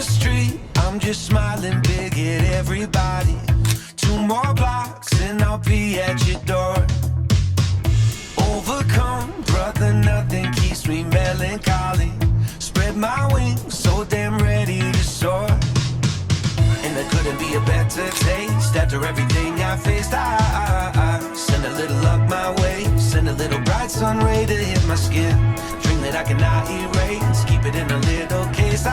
the street, I'm just smiling big at everybody. 2 more blocks and I'll be at your door. Overcome, brother, nothing keeps me melancholy. Spread my wings, so damn ready to soar. And there couldn't be a better taste after everything I faced. I send a little luck my way, send a little bright sun ray to hit my skin. Dream that I cannot erase, keep it in a little case.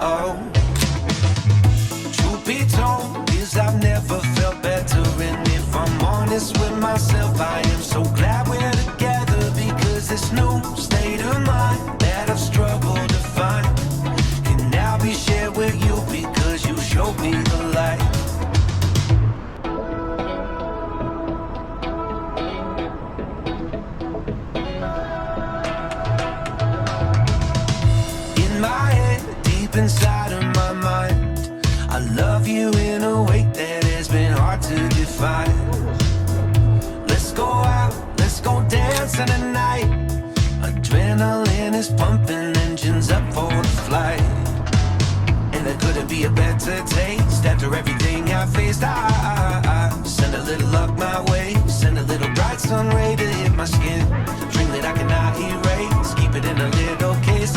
Oh. Truth be told, is I've never felt better. And if I'm honest with myself, I am so glad we're together. Because this new state of mind that I've struggled to find can now be shared with you because you showed me the light. In my head, deep inside of my mind, I love you in a way that has been hard to define. Let's go out, let's go dancing tonight. Adrenaline is pumping, engines up for the flight. And there couldn't be a better taste after everything I faced. I send a little luck my way, send a little bright sun ray to hit my skin. Dream that I cannot erase, keep it in a little case.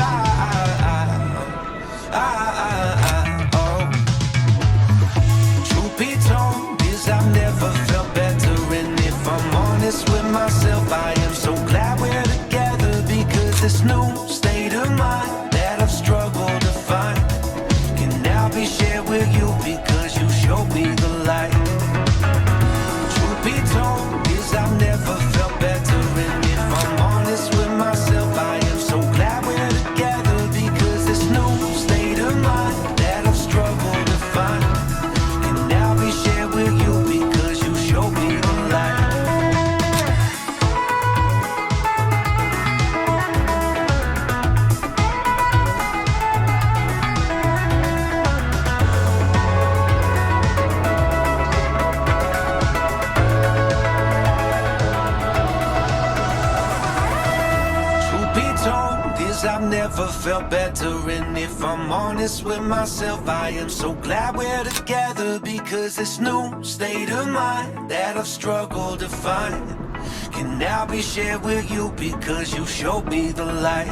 Oh. Truth be told, is I've never felt better. And if I'm honest with myself, I am so glad we're together. Because this new state of mind that I've struggled to find can now be shared with you because you showed me the light. Truth be told, is I've never felt better. And if I'm honest with myself, I am so glad we're together. Because this new state of mind that I've struggled to find can now be shared with you because you showed me the light. Truth be told, is I've never felt better. And if I'm honest with myself, I am so glad we're together. Because this new state of mind that I've struggled to find can now be shared with you because you showed me the light.